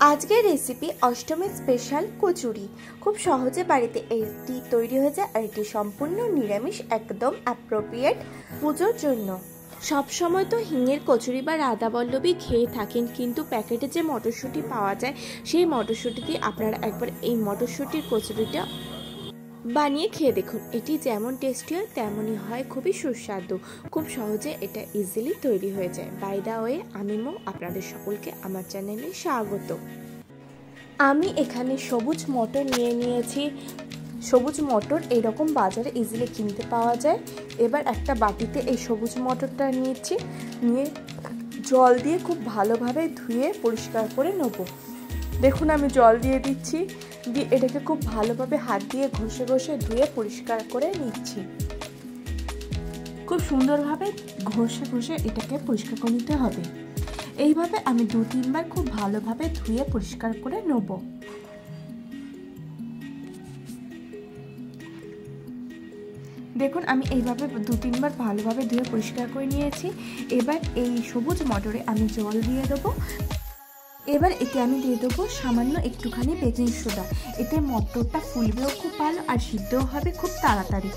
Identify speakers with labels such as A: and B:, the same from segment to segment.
A: আজকের রেসিপি অষ্টমীর স্পেশাল কচুরি। খুব সহজে বাড়িতে এটি তৈরি হয়ে যায় আর এটি সম্পূর্ণ নিরামিষ, একদম অ্যাপ্রোপ্রিয়েট পুজোর জন্য। সবসময় তো হিঙের কচুরি বা রাধাবল্লভী খেয়ে থাকেন, কিন্তু প্যাকেটে যে মটরশুঁটি পাওয়া যায় সেই মটরশুঁটি দিয়ে আপনারা একবার এই মটরশুঁটির কচুরিটা বানিয়ে খেয়ে দেখুন। এটি যেমন টেস্টি হয় তেমনই হয় খুবই সুস্বাদু। খুব সহজে এটা ইজিলি তৈরি হয়ে যায়। বাই দ্য ওয়ে, আমি মো আপনাদের সকলকে আমার চ্যানেলে স্বাগত। আমি এখানে সবুজ মটর নিয়ে নিয়েছি। সবুজ মটর এরকম বাজারে ইজিলি কিনতে পাওয়া যায়। এবার একটা বাটিতে এই সবুজ মটরটা নিয়েছি, নিয়ে জল দিয়ে খুব ভালোভাবে ধুয়ে পরিষ্কার করে নেব। দেখুন আমি জল দিয়ে দিচ্ছি, দিয়ে এটাকে খুব ভালোভাবে হাত দিয়ে ঘষে ঘষে ধুয়ে পরিষ্কার করে নিচ্ছি। খুব সুন্দরভাবে ঘষে ঘষে এটাকে পরিষ্কার করে নিতে হবে। এইভাবে আমি 2-3 বার খুব ভালোভাবে ধুয়ে পরিষ্কার করে নেব। দেখুন আমি এইভাবে 2-3 বার ভালোভাবে ধুয়ে পরিষ্কার করে নিয়েছি। এবার এই সবুজ মটরে আমি জল দিয়ে দেবো। এবার এতে আমি দিয়ে দেবো সামান্য একটুখানি বেকিং সোডা। এতে মটরটা ফুলবেও খুব ভালো আর সিদ্ধও হবে খুব তাড়াতাড়ি।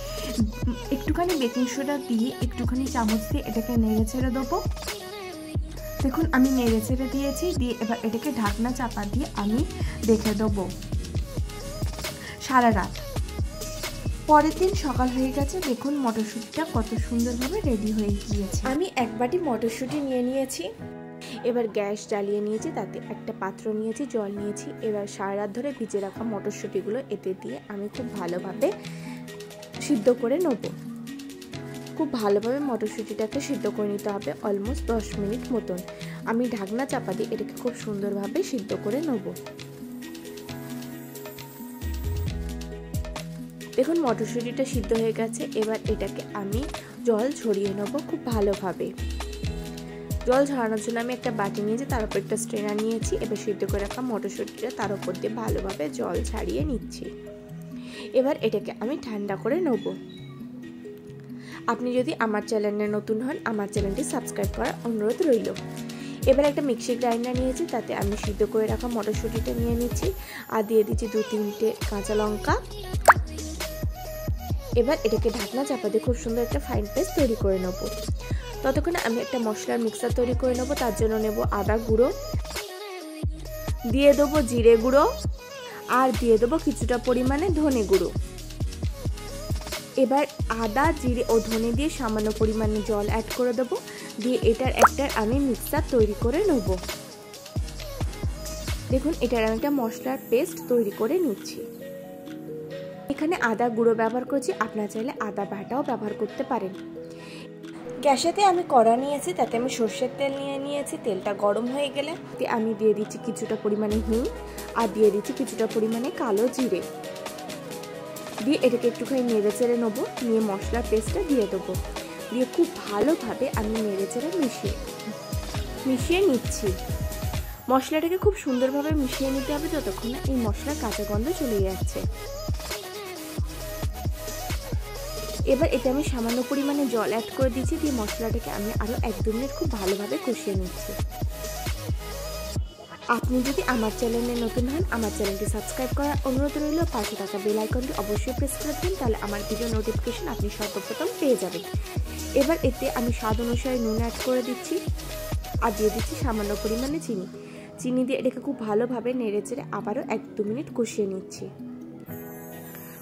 A: একটুখানি বেকিং সোডা দিয়ে একটুখানি চামচ দিয়ে এটাকে নেড়ে ছেড়ে দেবো। দেখুন আমি নেড়ে ছেড়ে দিয়েছি, দিয়ে এবার এটাকে ঢাকনা চাপা দিয়ে আমি রেখে দেবো সারা রাত। পরের দিন সকাল হয়ে গেছে, দেখুন মটরশুঁটিটা কত সুন্দরভাবে রেডি হয়ে গিয়েছে। আমি এক বাটি মটরশুঁটি নিয়ে নিয়েছি। এবার গ্যাস জ্বালিয়ে নিয়েছি, তাতে একটা পাত্র নিয়েছি, জল নিয়েছি। এবার সারা রাত ধরে ভিজে রাখা মটরশুঁটিগুলো এতে দিয়ে আমি খুব ভালোভাবে সিদ্ধ করে নেব। খুব ভালোভাবে মটরশুঁটিটাকে সিদ্ধ করে নিতে হবে অলমোস্ট 10 মিনিট মতন। আমি ঢাকনা চাপা দিয়ে এটাকে খুব সুন্দরভাবে সিদ্ধ করে নেব। দেখুন মটরশুঁটিটা সিদ্ধ হয়ে গেছে। এবার এটাকে আমি জল ঝরিয়ে নেব খুব ভালোভাবে। জল ঝরানোর জন্য আমি একটা বাটি নিয়েছি, তার উপর একটা স্ট্রেনার নিয়েছি। এবার সিদ্ধ করে রাখা মটরশুঁটিটা তার উপর দিয়ে ভালোভাবে জল ছাড়িয়ে নিচ্ছি। এবার এটাকে আমি ঠান্ডা করে নেব। আপনি যদি আমার চ্যানেলে নতুন হন, আমার চ্যানেলটি সাবস্ক্রাইব করার অনুরোধ রইল। এবার একটা মিক্সি গ্রাইন্ডার নিয়েছি, তাতে আমি সিদ্ধ করে রাখা মটরশুঁটিটা নিয়ে নিচ্ছি আর দিয়ে দিচ্ছি 2-3টে কাঁচা লঙ্কা। এবার এটাকে ঢাকনা চাপা দিয়ে খুব সুন্দর একটা ফাইন পেস্ট তৈরি করে নেব। ততক্ষণে আমি একটা মশলার মিক্সার তৈরি করে নেব। তার জন্য নেব আদা গুঁড়ো, দিয়ে দেবো জিরে গুঁড়ো, আর দিয়ে দেবো কিছুটা পরিমাণে ধনে গুঁড়ো। এবার আদা, জিরে ও ধনে দিয়ে সামান্য পরিমাণে জল অ্যাড করে দেবো, দিয়ে এটার একটা আমি মিক্সার তৈরি করে নেব। দেখুন এটার আমি একটা মশলার পেস্ট তৈরি করে নিচ্ছি। এখানে আদা গুঁড়ো ব্যবহার করছি, আপনারা চাইলে আদা বাটাও ব্যবহার করতে পারেন। গ্যাসেতে আমি কড়া নিয়েছি, তাতে আমি সর্ষের তেল নিয়ে নিয়েছি। তেলটা গরম হয়ে গেলে আমি দিয়ে দিচ্ছি কিছুটা পরিমাণে হিং, আর দিয়ে দিচ্ছি কিছুটা পরিমাণে কালো জিরে। দিয়ে এটাকে একটুখানি নেড়ে চেড়ে নেবো। নিয়ে মশলার পেস্টটা দিয়ে দেবো, দিয়ে খুব ভালোভাবে আমি নেড়ে চেড়ে মিশিয়ে নিচ্ছি। মশলাটাকে খুব সুন্দরভাবে মিশিয়ে নিতে হবে যতক্ষণ না এই মশলার কাঁচা গন্ধ চলে যাচ্ছে। এবার এটা আমি সামান্য পরিমাণে জল অ্যাড করে দিচ্ছি, দিয়ে মশলাটাকে আমি আরও 1-2 মিনিট খুব ভালোভাবে কষিয়ে নিচ্ছি। আপনি যদি আমার চ্যানেলে নতুন হন, আমার চ্যানেলটি সাবস্ক্রাইব করার অনুরোধ রইল। পাশে থাকা বেল আইকনটি অবশ্যই প্রেস করে দিন, তাহলে আমার ভিডিও নোটিফিকেশন আপনি সর্বপ্রথম পেয়ে যাবেন। এবার এতে আমি স্বাদ অনুসারে নুন অ্যাড করে দিচ্ছি, আর দিয়ে দিচ্ছি সামান্য পরিমাণে চিনি দিয়ে এটাকে খুব ভালোভাবে নেড়ে চেড়ে আবারও 1-2 মিনিট কষিয়ে নিচ্ছি।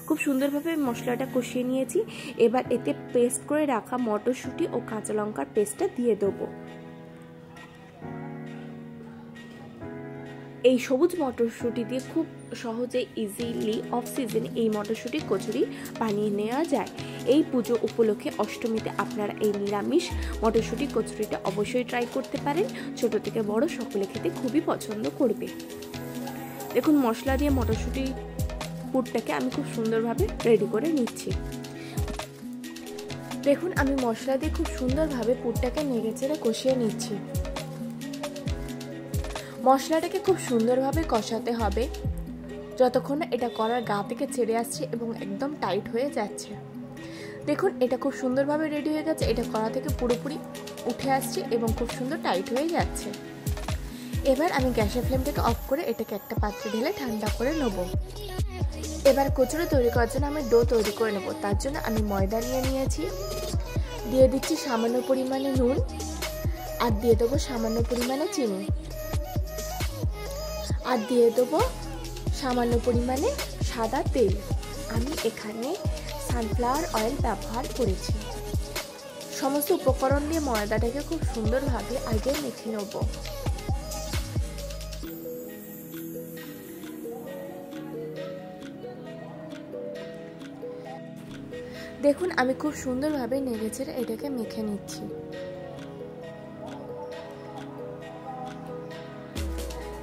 A: খুব সুন্দরভাবে মশলাটা কষিয়ে নিয়েছি। এবার এতে পেস্ট করে রাখা মটরশুঁটি ও কাঁচা লঙ্কার পেস্টটা দিয়ে দেবো। এই সবুজ মটরশুঁটি দিয়ে খুব সহজে ইজিলি অফ সিজনে এই মটরশুঁটির কচুরি বানিয়ে নেওয়া যায়। এই পুজো উপলক্ষে অষ্টমীতে আপনারা এই নিরামিষ মটরশুঁটি কচুরিটা অবশ্যই ট্রাই করতে পারেন। ছোট থেকে বড় সকলে খেতে খুবই পছন্দ করবে। দেখুন মশলা দিয়ে মটরশুঁটি পুরটাকে আমি খুব সুন্দরভাবে রেডি করে নিচ্ছি। দেখুন আমি মশলা দিয়ে খুব সুন্দরভাবে পুরটাকে নেড়ে চেড়ে কষিয়ে নিচ্ছি। মশলাটাকে খুব সুন্দরভাবে কষাতে হবে যতক্ষণ না এটা কড়ার গা থেকে ছেড়ে আসছে এবং একদম টাইট হয়ে যাচ্ছে। দেখুন এটা খুব সুন্দরভাবে রেডি হয়ে গেছে। এটা কড়া থেকে পুরোপুরি উঠে আসছে এবং খুব সুন্দর টাইট হয়ে যাচ্ছে। এবার আমি গ্যাসের ফ্লেমটাকে অফ করে এটাকে একটা পাত্রে ঢেলে ঠান্ডা করে নেব। এবার কচুরি তৈরি করার জন্য আমি ডো তৈরি করে নেব। তার জন্য আমি ময়দা নিয়েছি, দিয়ে দিচ্ছি সামান্য পরিমাণে নুন, আর দিয়ে দেবো সামান্য পরিমাণে চিনি, আর দিয়ে দেবো সামান্য পরিমাণে সাদা তেল। আমি এখানে সানফ্লাওয়ার অয়েল ব্যবহার করেছি। সমস্ত উপকরণ দিয়ে ময়দাটাকে খুব সুন্দরভাবে আগে মেখে নেব। দেখুন আমি খুব সুন্দরভাবে নেড়েচেড়ে এটাকে মেখে নিচ্ছি।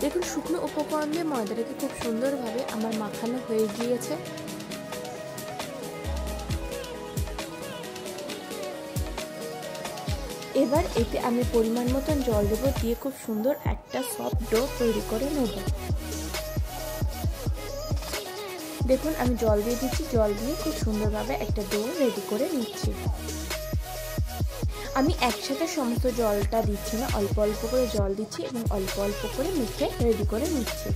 A: দেখুন শুকনো উপকরণ দিয়ে ময়দাটাকে খুব সুন্দরভাবে আমার মাখানো হয়ে গিয়েছে। এবার এতে আমি পরিমাণ মতন জল দেবো, দিয়ে খুব সুন্দর একটা সফট ডো তৈরি করে নেব। দেখুন আমি জল দিয়ে দিচ্ছি, জল দিয়ে খুব সুন্দরভাবে একটা ডো রেডি করে নিচ্ছি। আমি একসাথে সমস্ত জলটা দিচ্ছি না, অল্প অল্প করে জল দিচ্ছি এবং অল্প অল্প করে মেখে রেডি করে নিচ্ছি।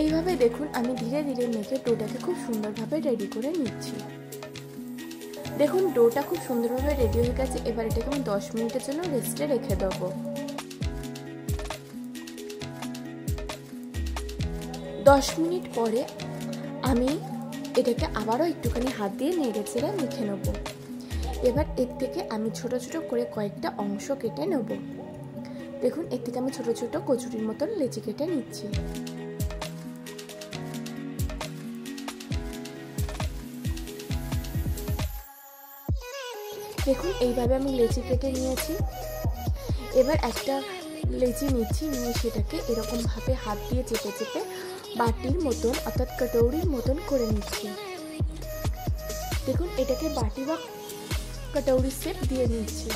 A: এইভাবে দেখুন আমি ধীরে ধীরে মেখে ডোটাকে খুব সুন্দরভাবে রেডি করে নিচ্ছি। দেখুন ডোটা খুব সুন্দরভাবে রেডি হয়ে গেছে। এবার এটাকে আমি 10 মিনিটের জন্য রেস্টে রেখে দেবো। 10 মিনিট পরে আমি এটাকে আবারও একটুখানি হাত দিয়ে নেড়েচেড়ে মেখে নেব। এবার এর থেকে আমি ছোট ছোট করে কয়েকটা অংশ কেটে নেব। দেখুন এর থেকে আমি ছোট ছোট কচুরির মতন লেচি কেটে নিচ্ছি। দেখুন এইভাবে আমি লেচি কেটে নিয়েছি। এবার একটা লেচি নিচ্ছি, নিয়ে সেটাকে এরকমভাবে হাত দিয়ে চেপে চেপে বাটির মতন অর্থাৎ কটৌরির মতন করে নিচ্ছি। দেখুন এটাকে বাটি বা কটৌরির শেপ দিয়ে নিচ্ছি।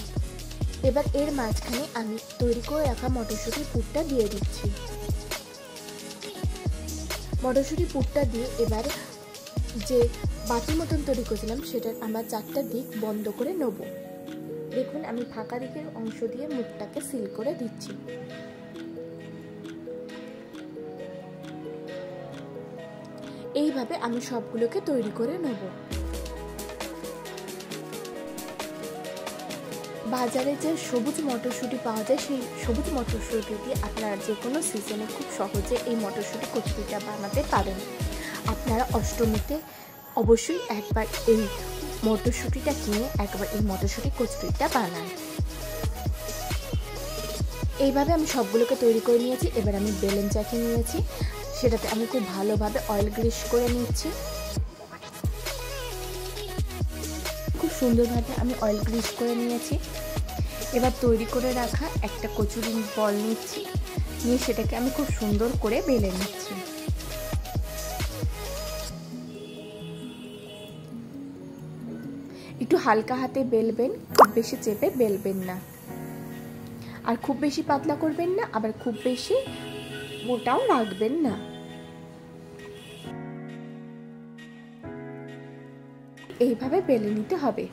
A: এবার এর মাঝখানে আমি তৈরি করে রাখা মটরশুঁটির পুরটা দিয়ে দিচ্ছি। মটরশুঁটি পুরটা দিয়ে এবার যে বাটির মতন তৈরি করেছিলাম সেটার আমার 4টা দিক বন্ধ করে নেব। দেখুন আমি ফাঁকা দিকের অংশ দিয়ে মুখটাকে সিল করে দিচ্ছি। এইভাবে আমি সবগুলোকে তৈরি করে নেব। বাজারে যে সবুজ মটরশুঁটি পাওয়া যায় সেই সবুজ মটরশুঁটি দিয়ে আপনারা যে কোনো সিজনে খুব সহজে এই মটরশুঁটি কচুরিটা বানাতে পারেন। আপনারা অষ্টমীতে অবশ্যই একবার এই মটরশুঁটিটা কিনে একবার এই মটরশুঁটি কচুরিটা বানান। এইভাবে আমি সবগুলোকে তৈরি করে নিয়েছি। এবার আমি বেলেন চাকি নিয়েছি, সেটাতে আমি খুব ভালোভাবে অয়েল গ্রিস করে নিচ্ছি। খুব সুন্দরভাবে আমি অয়েল গ্রিস করে নিয়েছি। এবার তৈরি করে রাখা একটা কচুরি বল নিচ্ছি, নিয়ে সেটাকে আমি খুব সুন্দর করে বেলে নিচ্ছি। একটু হালকা হাতে বেলবেন, খুব বেশি চেপে বেলবেন না, আর খুব বেশি পাতলা করবেন না, আবার খুব বেশি মোটাও রাখবেন না। এইভাবে বেলে নিতে হবে।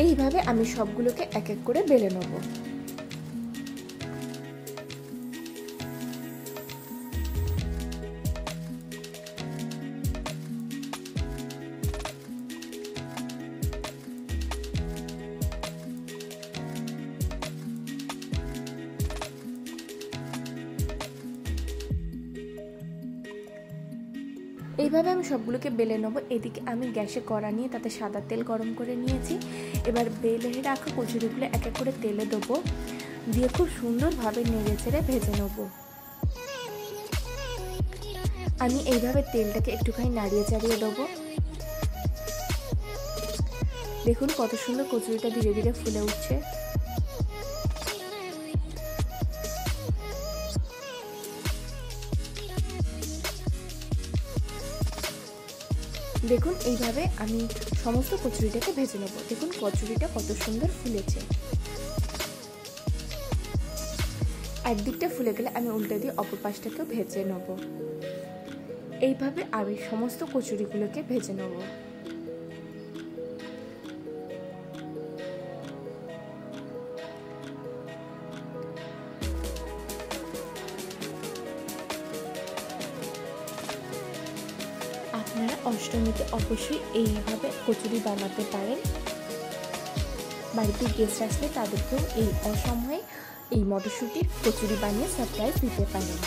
A: এইভাবে আমি সবগুলোকে এক এক করে বেলে নেব। এইভাবে আমি সবগুলোকে বেলে নেবো। এদিকে আমি গ্যাসে কড়া নিয়ে তাতে সাদা তেল গরম করে নিয়েছি। এবার বেলে রাখা কচুরিগুলো এক এক করে তেলে দেবো, দিয়ে খুব সুন্দরভাবে নেড়ে চেড়ে ভেজে নেবো। আমি এইভাবে তেলটাকে একটুখানি নাড়িয়ে চাড়িয়ে দেবো। দেখুন কত সুন্দর কচুরিটা ধীরে ধীরে ফুলে উঠছে। দেখুন এইভাবে আমি সমস্ত কচুরিটাকে ভেজে নেব। দেখুন কচুরিটা কত সুন্দর ফুলেছে। একদিকটা ফুলে গেলে আমি উল্টে দিয়ে অপর পাশটাকেও ভেজে নেব। এইভাবে আমি সমস্ত কচুরিগুলোকে ভেজে নেব। আপনারা অষ্টমীতে অবশ্যই এইভাবে কচুরি বানাতে পারেন। বাড়িতে গেস্ট আসলে তাদেরকেও এই অসময়ে এই মটরশুঁটির কচুরি বানিয়ে সারপ্রাইজ দিতে পারেন।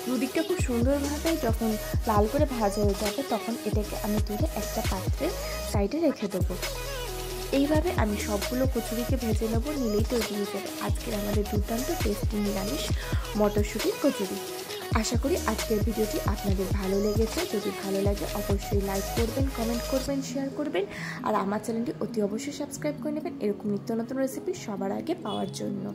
A: দুদিকটা খুব সুন্দরভাবে যখন লাল করে ভাজা হয়ে যাবে তখন এটাকে আমি তুলে একটা পাত্রের সাইডে রেখে দেবো। এইভাবে আমি সবগুলো কচুরিকে ভেজে নেব, নিলেই তৈরি হয়ে যাবে আজকের আমাদের দুর্দান্ত টেস্টি নিরামিষ মটরশুঁটির কচুরি। আশা করি আজকের ভিডিওটি আপনাদের ভালো লেগেছে। যদি ভালো লাগে অবশ্যই লাইক করবেন, কমেন্ট করবেন, শেয়ার করবেন আর আমার চ্যানেলটি অতি অবশ্যই সাবস্ক্রাইব করে নেবেন এরকম নিত্য নতুন রেসিপি সবার আগে পাওয়ার জন্য।